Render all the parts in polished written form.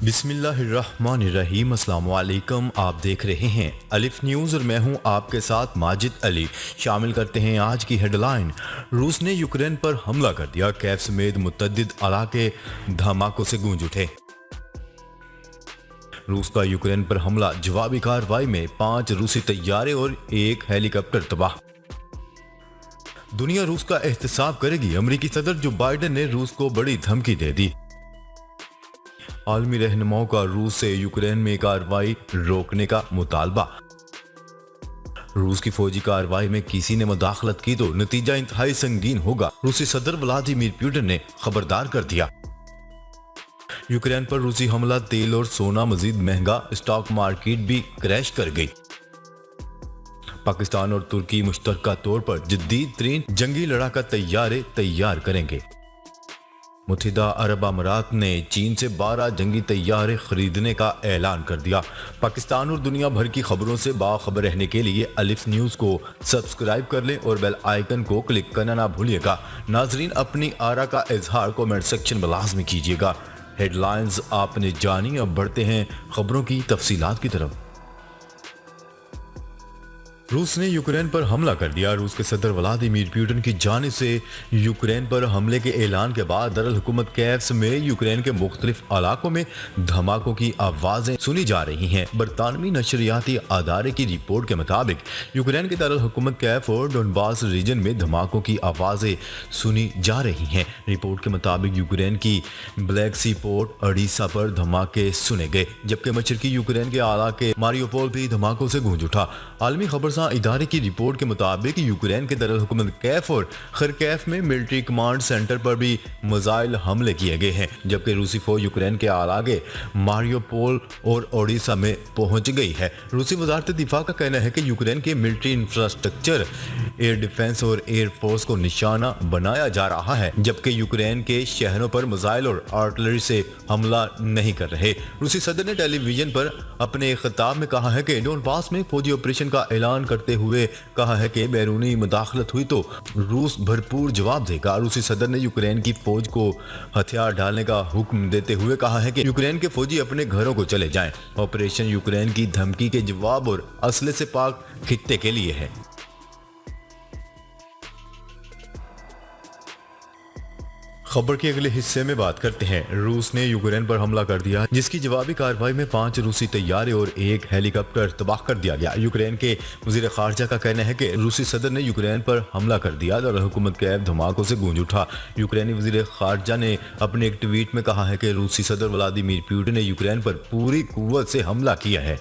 बिस्मिल्लाहिर्रहमानिर्रहीम। अस्सलाम वालेकुम। आप देख रहे हैं अलिफ न्यूज़ और मैं हूं आपके साथ माजिद अली। शामिल करते हैं आज की हेडलाइन। रूस ने यूक्रेन पर हमला कर दिया, कैफ समेत मुतअद्दिद इलाके धमाकों से गूंज उठे। रूस का यूक्रेन पर हमला, जवाबी कार्रवाई में 5 रूसी तैयारे और 1 हेलीकॉप्टर तबाह। दुनिया रूस का एहतसाब करेगी, अमेरिकी सदर जो बाइडेन ने रूस को बड़ी धमकी दे दी। आलमी रहनुमाओं का रूस से यूक्रेन में कार्रवाई रोकने का मुतालबा। रूस की फौजी कार्रवाई में किसी ने मुदाखलत की तो नतीजा इंतहाई संगीन होगा, रूसी सदर व्लादिमीर पुतिन ने खबरदार कर दिया। यूक्रेन पर रूसी हमला, तेल और सोना मजीद महंगा, स्टॉक मार्केट भी क्रैश कर गई। पाकिस्तान और तुर्की मुश्तरका तौर पर जदीद तरीन जंगी लड़ाका तैयारे तैयार करेंगे। मुत्तहिदा अरब अमारात ने चीन से 12 जंगी तैयारे खरीदने का ऐलान कर दिया। पाकिस्तान और दुनिया भर की खबरों से बाखबर रहने के लिए अलिफ न्यूज़ को सब्सक्राइब कर लें और बेल आइकन को क्लिक करना ना भूलिएगा। नाजरीन, अपनी आरा का इजहार कमेंट सेक्शन में लाजमी कीजिएगा। हेडलाइंस आपने जानी, अब बढ़ते हैं खबरों की तफसीलात की तरफ। रूस ने यूक्रेन पर हमला कर दिया। रूस के सदर व्लादिमीर पुतिन की जानिब से यूक्रेन पर हमले के ऐलान के बाद दरअसल हुकूमत कैफ में यूक्रेन के मुख्तलिफ इलाकों में धमाकों की आवाज़ें सुनी जा रही हैं। बरतानवी नशरियाती अदारे की रिपोर्ट के मुताबिक यूक्रेन के दरअसल हुकूमत कैफ और डोनबास रीजन में धमाकों की आवाज़ें सुनी जा रही हैं। रिपोर्ट के मुताबिक यूक्रेन की ब्लैक सी पोर्ट ओडेसा पर धमाके सुने गए, जबकि मशरकी यूक्रेन के इलाके मारियोपोल भी धमाकों से गूंज उठा। आलमी खबर इदारे की रिपोर्ट के मुताबिक यूक्रेन के दरअसल हुकूमत कैफ और खरकैफ में मिलिट्री कमांड सेंटर पर भी मिसाइल हमले किए गए हैं, जबकि रूसी फौज यूक्रेन के इलाके मारियोपोल और ओडेसा में पहुंच गई है। रूसी वजारत दिफा का कहना है कि यूक्रेन के मिलिट्री इंफ्रास्ट्रक्चर, एयर डिफेंस और एयर फोर्स को निशाना बनाया जा रहा है, जबकि यूक्रेन के शहरों पर मिसाइल और आर्टिलरी से हमला नहीं कर रहे। रूसी सदर ने टेलीविजन पर अपने खिताब में कहा है कि डोनबास में फौजी ऑपरेशन का ऐलान करते हुए कहा है कि बैरूनी मुदाखलत हुई तो रूस भरपूर जवाब देगा। रूसी सदर ने यूक्रेन की फौज को हथियार डालने का हुक्म देते हुए कहा है कि यूक्रेन के फौजी अपने घरों को चले जाएं। ऑपरेशन यूक्रेन की धमकी के जवाब और असले से पाक खित्ते के लिए है। खबर के अगले हिस्से में बात करते हैं। रूस ने यूक्रेन पर हमला कर दिया, जिसकी जवाबी कार्रवाई में 5 रूसी तैयारे और 1 हेलीकॉप्टर तबाह कर दिया गया। यूक्रेन के वजीर खारजा का कहना है कि रूसी सदर ने यूक्रेन पर हमला कर दिया और हुकूमत कैफ धमाकों से गूंज उठा। यूक्रेनी वजीर खारजा ने अपने एक ट्वीट में कहा है कि रूसी सदर व्लादिमीर पुतिन ने यूक्रेन पर पूरी कुव्वत से हमला किया है।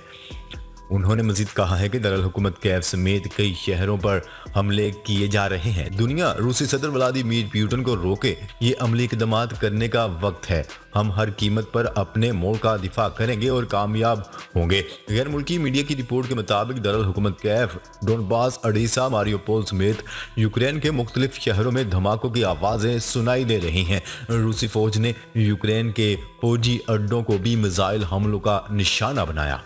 उन्होंने मजीद कहा है कि दरअसल हुकूमत कैफ समेत कई शहरों पर हमले किए जा रहे हैं। दुनिया रूसी सदर व्लादिमीर पुतिन को रोके, ये अमली इक़दामात करने का वक्त है। हम हर कीमत पर अपने मुल्क का दिफा करेंगे और कामयाब होंगे। गैर मुल्की मीडिया की रिपोर्ट के मुताबिक दरअसल हुकूमत कैफ, डोनबास, ओडेसा, मारियोपोल समेत यूक्रेन के मुख्तलिफ शहरों में धमाकों की आवाज़ें सुनाई दे रही हैं। रूसी फौज ने यूक्रेन के फौजी अड्डों को भी मिसाइल हमलों का निशाना बनाया।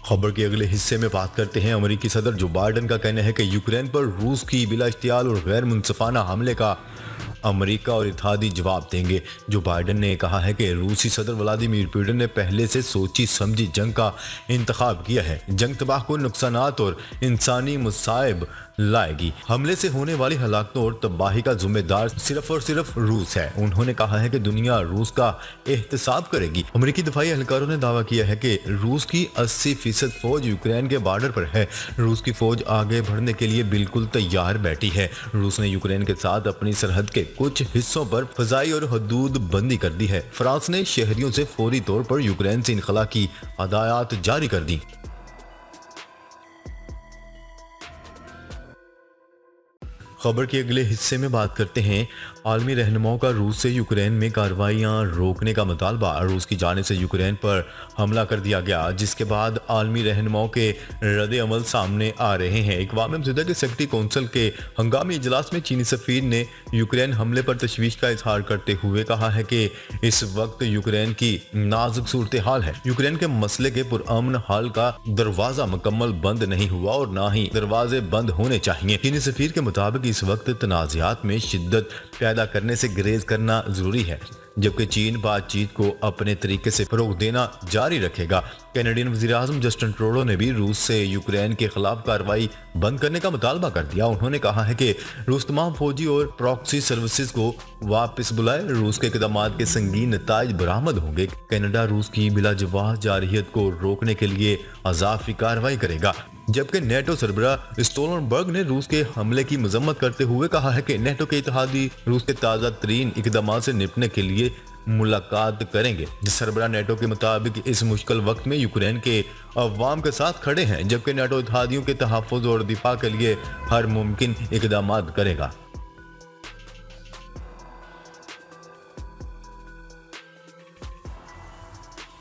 खबर के अगले हिस्से में बात करते हैं। अमेरिकी सदर जो बाइडेन का कहना है कि यूक्रेन पर रूस की बिला इख्तियार और गैर मुनसिफाना हमले का अमेरिका और इत्तेहादी जवाब देंगे। जो बाइडेन ने कहा है कि रूसी सदर व्लादिमीर पुतिन ने पहले से सोची समझी जंग का इंतखाब किया है। जंग तबाहकुन, नुकसानात और इंसानी मुसाइब लाएगी। हमले से होने वाली हलाकतों और तबाही का जिम्मेदार सिर्फ और सिर्फ रूस है। उन्होंने कहा है कि दुनिया रूस का एहतसाब करेगी। अमेरिकी दफाई एहलकारों ने दावा किया है कि रूस की 80% फौज यूक्रेन के बॉर्डर पर है। रूस की फौज आगे बढ़ने के लिए बिल्कुल तैयार बैठी है। रूस ने यूक्रेन के साथ अपनी सरहद के कुछ हिस्सों पर फजाई और हदूद बंदी कर दी है। फ्रांस ने शहरियों से फौरी तौर पर यूक्रेन से इनखला की हदायत जारी कर दी। खबर के अगले हिस्से में बात करते हैं। आलमी रहनुमाओं का रूस से यूक्रेन में कार्रवाइयाँ रोकने का मुतालबा। रूस की जानिब से यूक्रेन पर हमला कर दिया गया, जिसके बाद आलमी रहनुमाओं के रद्द अमल सामने आ रहे हैं। अक़वाम मुत्तहिदा के सेक्रेटरी कौंसिल के हंगामी इजलास में चीनी सफ़ीर ने यूक्रेन हमले पर तशवीश का इजहार करते हुए कहा है कि इस वक्त यूक्रेन की नाजुक सूरत हाल है। यूक्रेन के मसले के पुरअमन हल का दरवाज़ा मुकम्मल बंद नहीं हुआ और ना ही दरवाजे बंद होने चाहिए। चीनी सफ़ीर के मुताबिक कि इस वक्त तनाज़ात में शिद्दत पैदा करने से गुरेज करना जरूरी है, जबकि चीन बातचीत को अपने तरीके से फरोग देना जारी रखेगा। कैनेडियन वज़ीर-ए-आज़म जस्टिन ट्रूडो ने भी रूस से यूक्रेन के खिलाफ कार्रवाई बंद करने का मुतालबा कर दिया। उन्होंने कहा है कि रूस तमाम फौजी और प्रॉक्सी सर्विसेज को वापस बुलाए। रूस के इक़दामात के संगीन नताइज बरामद होंगे। कनाडा रूस की बिलाजवाब जारहियत को रोकने के लिए अज़ाफ़ी कार्रवाई करेगा, जबकि नेटो सरबरा स्टोलनबर्ग ने रूस के हमले की मजम्मत करते हुए कहा है कि नेटो के इत्तेहादी रूस के ताज़ा तरीन इक़दामात से निपटने के लिए मुलाकात करेंगे। सरबरा नेटो के मुताबिक इस मुश्किल वक्त में यूक्रेन के अवाम के साथ खड़े हैं, जबकि नेटो इत्तेहादियों के तहफ़्फ़ुज़ और दिफा के लिए हर मुमकिन इक़दामात करेगा।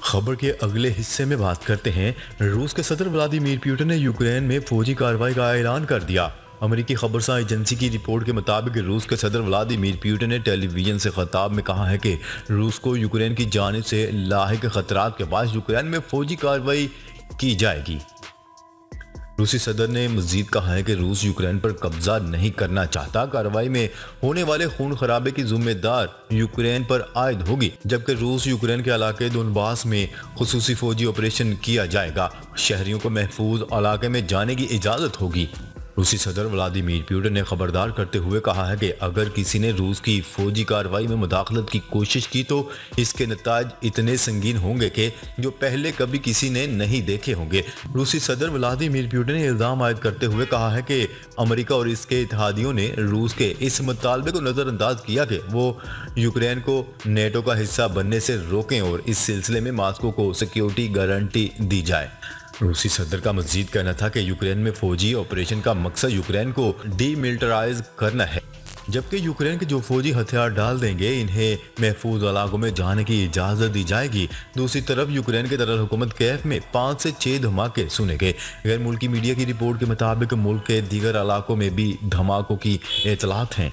खबर के अगले हिस्से में बात करते हैं। रूस के सदर व्लादिमीर पुतिन ने यूक्रेन में फौजी कार्रवाई का ऐलान कर दिया। अमेरिकी खबरसां एजेंसी की रिपोर्ट के मुताबिक रूस के सदर व्लादिमीर पुतिन ने टेलीविजन से खिताब में कहा है कि रूस को यूक्रेन की जानिब से लाहिक खतरात के बाद यूक्रेन में फौजी कार्रवाई की जाएगी। रूसी सदर ने मजीद कहा है कि रूस यूक्रेन पर कब्जा नहीं करना चाहता। कार्रवाई में होने वाले खून खराबे की जिम्मेदार यूक्रेन पर आयद होगी, जबकि रूस यूक्रेन के इलाके दोनबास में खुसूसी फौजी ऑपरेशन किया जाएगा। शहरियों को महफूज इलाके में जाने की इजाज़त होगी। रूसी सदर व्लादिमीर पुतिन ने खबरदार करते हुए कहा है कि अगर किसी ने रूस की फौजी कार्रवाई में मुदाखलत की कोशिश की तो इसके नताज इतने संगीन होंगे कि जो पहले कभी किसी ने नहीं देखे होंगे। रूसी सदर व्लादिमीर पुतिन ने इल्ज़ाम आयद करते हुए कहा है कि अमेरिका और इसके इत्तेहादियों ने रूस के इस मुतालबे को नज़रअंदाज किया कि वो यूक्रेन को नेटो का हिस्सा बनने से रोकें और इस सिलसिले में मॉस्को को सिक्योरिटी गारंटी दी जाए। रूसी सदर का मजीद कहना था कि यूक्रेन में फौजी ऑपरेशन का मकसद यूक्रेन को डीमिलिटराइज करना है, जबकि यूक्रेन के जो फौजी हथियार डाल देंगे इन्हें महफूज इलाकों में जाने की इजाज़त दी जाएगी। दूसरी तरफ यूक्रेन के दरअसल हुकूमत कैफ में 5 से 6 धमाके सुने गए। गैर मुल्की मीडिया की रिपोर्ट के मुताबिक मुल्क के दीगर इलाकों में भी धमाकों की इतलात हैं।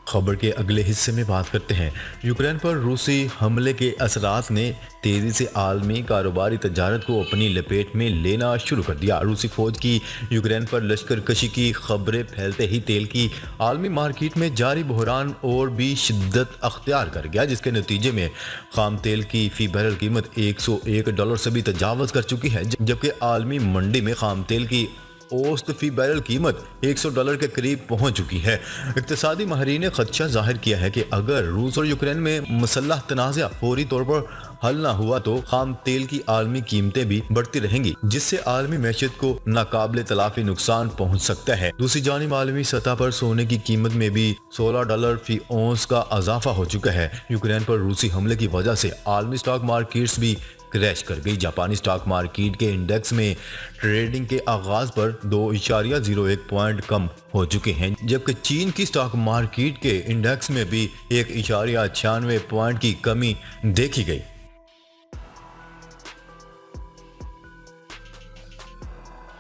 खबर के अगले हिस्से में बात करते हैं। यूक्रेन पर रूसी हमले के असरात ने तेज़ी से आलमी कारोबारी तजारत को अपनी लपेट में लेना शुरू कर दिया। रूसी फौज की यूक्रेन पर लश्कर कशी की खबरें फैलते ही तेल की आलमी मार्केट में जारी बहरान और भी शिद्दत अख्तियार कर गया, जिसके नतीजे में खाम तेल की फ़ी बैरल कीमत $101 से भी तजावज़ कर चुकी है, जबकि आलमी मंडी में खाम तेल की औसत फी बैरल कीमत $100 के करीब पहुंच चुकी है। इक्तिसादी माहिरीन ने खदशा जाहिर किया है कि अगर रूस और यूक्रेन में मसल्लह तनाज़ा फौरी तौर पर हल ना हुआ तो खाम तेल की आलमी कीमतें भी बढ़ती रहेंगी, जिससे आलमी मैशत को नाकाबिले तलाफी नुकसान पहुंच सकता है। दूसरी जानिब आलमी सतह पर सोने की कीमत में भी $16 फी औंस का इजाफा हो चुका है। यूक्रेन पर रूसी हमले की वजह से आलमी स्टॉक मार्केट्स भी क्रैश कर गई। जापानी स्टॉक मार्केट के इंडेक्स में ट्रेडिंग के आगाज पर 2.01 पॉइंट कम हो चुके हैं, जबकि चीन की स्टॉक मार्केट के इंडेक्स में भी 1.96 पॉइंट की कमी देखी गई।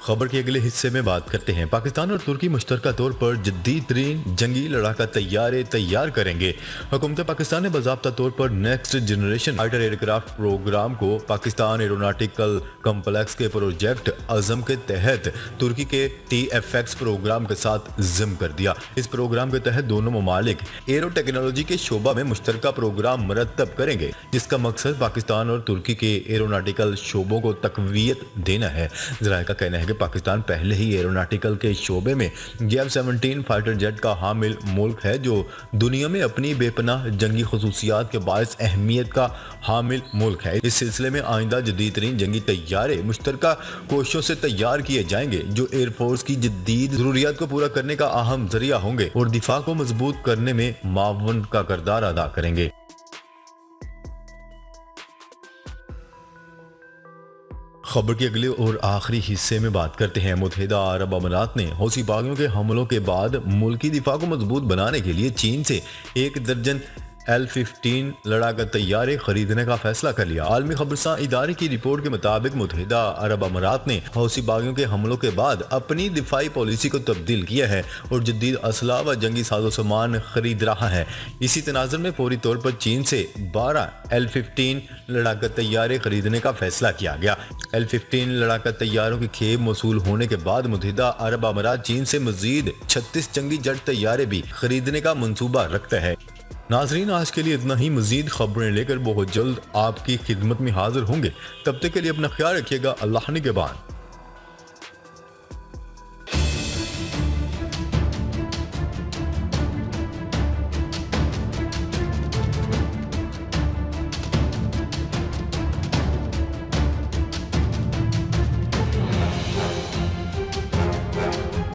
खबर के अगले हिस्से में बात करते हैं। पाकिस्तान और तुर्की मुश्तरका तौर पर जदीद तरीन जंगी लड़ाका तैयारे तैयार करेंगे। हुकूमत पाकिस्तान ने बाज़ाब्ता तौर पर next generation fighter aircraft programme को पाकिस्तान एरोनॉटिकल कम्प्लेक्स के प्रोजेक्ट अज़म के तहत तुर्की के TFX प्रोग्राम के साथ ज़िम कर दिया। इस प्रोग्राम के तहत दोनों ममालिक एरो टेक्नोलॉजी के शोबा में मुश्तरका प्रोग्राम मरतब करेंगे, जिसका मकसद पाकिस्तान और तुर्की के एरोनॉटिकल शोबों को तकवीयत देना है। ज़राए का कहना है कि पाकिस्तान पहले ही एरोनॉटिकल के शोबे में F-17 फाइटर जेट का हामिल मुल्क है, जो दुनिया में अपनी बेपनाह जंगी खसूसियात के बायस अहमियत का हामिल मुल्क है। इस सिलसिले में आइंदा जदीद तरीन जंगी तैयारे मुश्तरका कोशिशों से तैयार किए जाएंगे, जो एयरफोर्स की जदीद जरूरियात को पूरा करने का अहम जरिया होंगे और दिफा को मजबूत करने में मावन का किरदार अदा करेंगे। खबर के अगले और आखिरी हिस्से में बात करते हैं। मुत्तहिदा अरब अमारात ने हौसी बागियों के हमलों के बाद मुल्की दिफा को मजबूत बनाने के लिए चीन से 1 दर्जन L-15 लड़ाका तैयारे खरीदने का फैसला कर लिया। आलमी खबरसां इदारे की रिपोर्ट के मुताबिक मुत्तहिदा अरब अमारात ने हौसी बागियों के हमलों के बाद अपनी दिफाई पॉलिसी को तब्दील किया है और जदीद असला व जंगी साजो सामान खरीद रहा है। इसी तनाज़ुर में फौरी तौर पर चीन से 12 L-15 लड़ाका तैयारे खरीदने का फैसला किया गया। L-15 लड़ाका तैयारों की खेप मौसूल होने के बाद मुत्तहिदा अरब अमारात चीन से मजीद 36 जंगी जेट तैयारे भी खरीदने का मंसूबा रखता है। नाजरीन, आज के लिए इतना ही। मजीद खबरें लेकर बहुत जल्द आपकी खिदमत में हाजिर होंगे। तब तक के लिए अपना ख्याल रखिएगा। अल्लाह निगहबान।